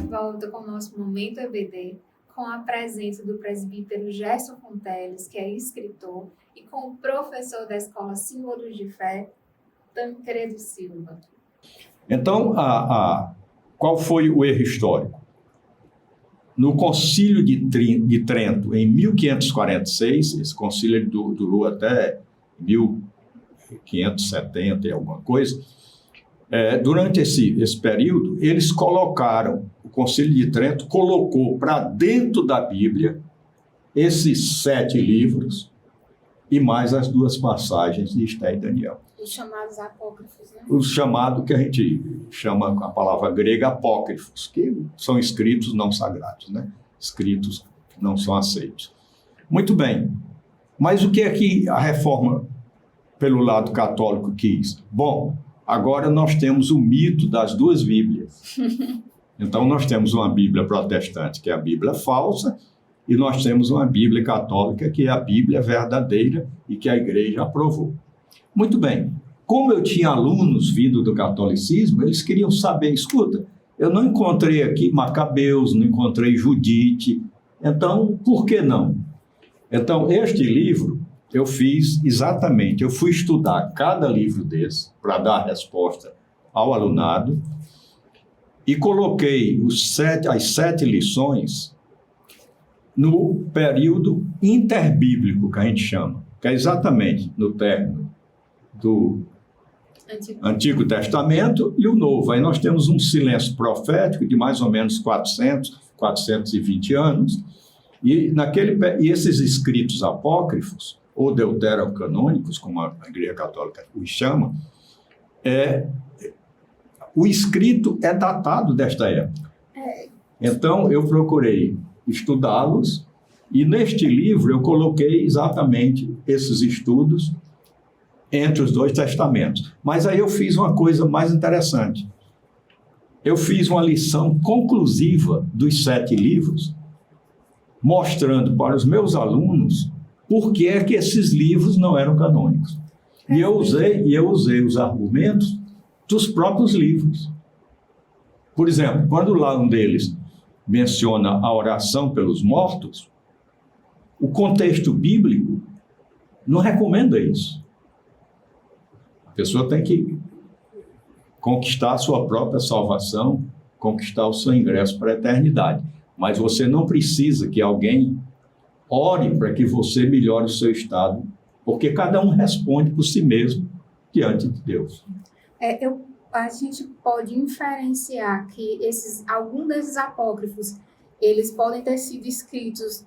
volta com o nosso Momento EBD, com a presença do presbítero Gerson Fonteles, que é escritor, e com o professor da Escola Símbolos de Fé, Tancredo Silva. Então, qual foi o erro histórico? No Concílio de Trento, em 1546, esse concílio durou até 1570 e alguma coisa, durante esse período, eles colocaram, o Concílio de Trento colocou para dentro da Bíblia esses 7 livros e mais as 2 passagens de Esté e Daniel. Os chamados apócrifos, né? Os chamados, que a gente chama com a palavra grega, apócrifos, que são escritos não sagrados, né? Escritos que não são aceitos. Muito bem, mas o que é que a reforma, pelo lado católico, quis? Bom, agora nós temos o mito das 2 Bíblias. Então, nós temos uma Bíblia protestante, que é a Bíblia falsa, e nós temos uma Bíblia católica, que é a Bíblia verdadeira e que a Igreja aprovou. Muito bem. Como eu tinha alunos vindo do catolicismo, eles queriam saber, escuta, eu não encontrei aqui Macabeus, não encontrei Judite, então, por que não? Então, este livro, eu fiz exatamente, eu fui estudar cada livro desse, para dar resposta ao alunado, e coloquei as 7 lições no período interbíblico, que a gente chama, que é exatamente no término do Antigo Testamento e o Novo. Aí nós temos um silêncio profético de mais ou menos 420 anos, e esses escritos apócrifos, ou deuterocanônicos, como a Igreja Católica os chama, o escrito é datado desta época. Então, eu procurei estudá-los, e neste livro eu coloquei exatamente esses estudos entre os 2 testamentos. Mas aí eu fiz uma coisa mais interessante. Eu fiz uma lição conclusiva dos 7 livros, mostrando para os meus alunos por que é que esses livros não eram canônicos. E eu usei os argumentos dos próprios livros. Por exemplo, quando lá um deles menciona a oração pelos mortos, o contexto bíblico não recomenda isso. A pessoa tem que conquistar a sua própria salvação, conquistar o seu ingresso para a eternidade. Mas você não precisa que alguém ore para que você melhore o seu estado, porque cada um responde por si mesmo diante de Deus. A gente pode inferenciar que alguns desses apócrifos, eles podem ter sido escritos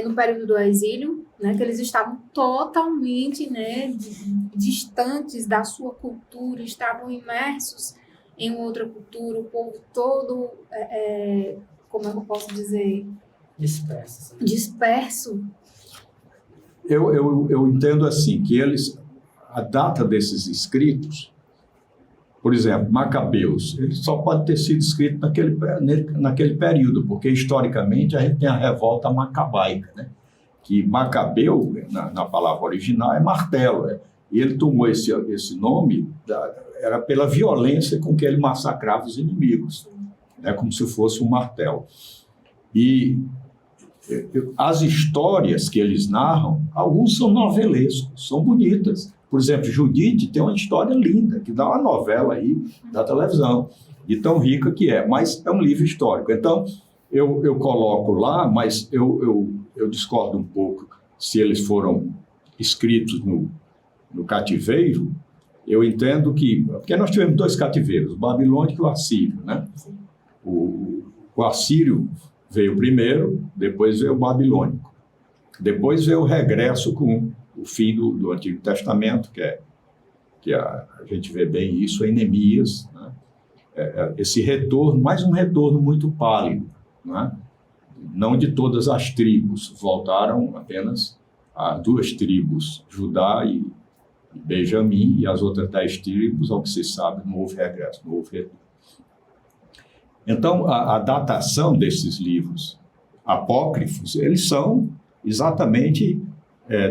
no período do exílio, né, que eles estavam totalmente, né, distantes da sua cultura, estavam imersos em outra cultura, o povo todo, como é que eu posso dizer? Disperso. Eu entendo assim, que a data desses escritos, por exemplo, Macabeus, ele só pode ter sido escrito naquele período, porque historicamente a gente tem a revolta macabaica, né? Que Macabeu, na palavra original, é martelo. E ele tomou esse nome, era pela violência com que ele massacrava os inimigos, né? Como se fosse um martelo. E as histórias que eles narram, alguns são novelescos, são bonitas. Por exemplo, Judite tem uma história linda, que dá uma novela aí da televisão, de tão rica que é, mas é um livro histórico. Então, eu coloco lá, mas eu discordo um pouco se eles foram escritos no cativeiro. Eu entendo que... Porque nós tivemos 2 cativeiros, o babilônico e o assírio, né? O assírio veio primeiro, depois veio o babilônico. Depois veio o regresso com o fim do Antigo Testamento, que a gente vê bem isso em Neemias, né? Esse retorno, mais um retorno muito pálido, né? Não de todas as tribos, voltaram apenas a 2 tribos, Judá e Benjamim, e as outras 10 tribos, ao que se sabe, não houve regresso, não houve retorno. Então, a datação desses livros apócrifos, eles são exatamente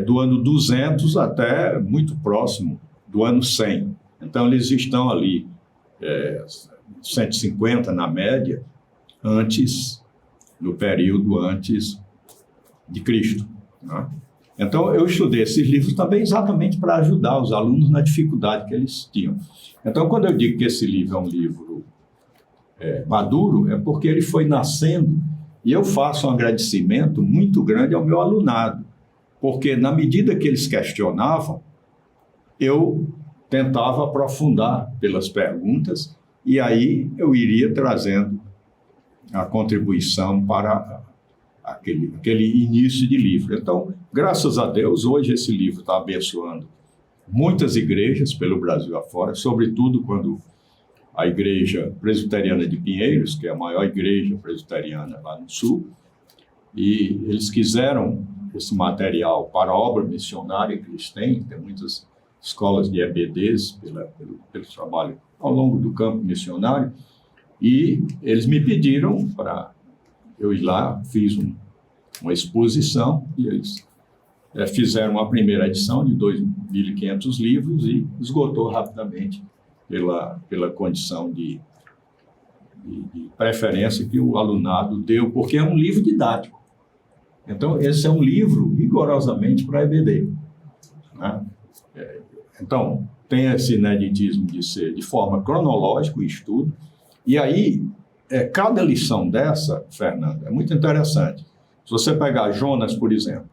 do ano 200 até muito próximo do ano 100. Então, eles estão ali 150 na média, no período antes de Cristo, né? Então, eu estudei esses livros também exatamente para ajudar os alunos na dificuldade que eles tinham. Então, quando eu digo que esse livro é um livro maduro, é porque ele foi nascendo, e eu faço um agradecimento muito grande ao meu alunado, porque na medida que eles questionavam, eu tentava aprofundar pelas perguntas, e aí eu iria trazendo a contribuição para aquele início de livro. Então, graças a Deus, hoje esse livro está abençoando muitas igrejas pelo Brasil afora, sobretudo quando a Igreja Presbiteriana de Pinheiros, que é a maior igreja presbiteriana lá no Sul, e eles quiseram esse material para a obra missionária que eles têm muitas escolas de EBDs pelo trabalho ao longo do campo missionário, e eles me pediram para eu ir lá, fiz uma exposição, e eles fizeram a primeira edição de 2.500 livros e esgotou rapidamente pela condição de preferência que o alunado deu, porque é um livro didático. Então, esse é um livro rigorosamente para EBD, né? Então, tem esse ineditismo de ser de forma cronológica o estudo, e aí, cada lição dessa, Fernando, é muito interessante. Se você pegar Jonas, por exemplo,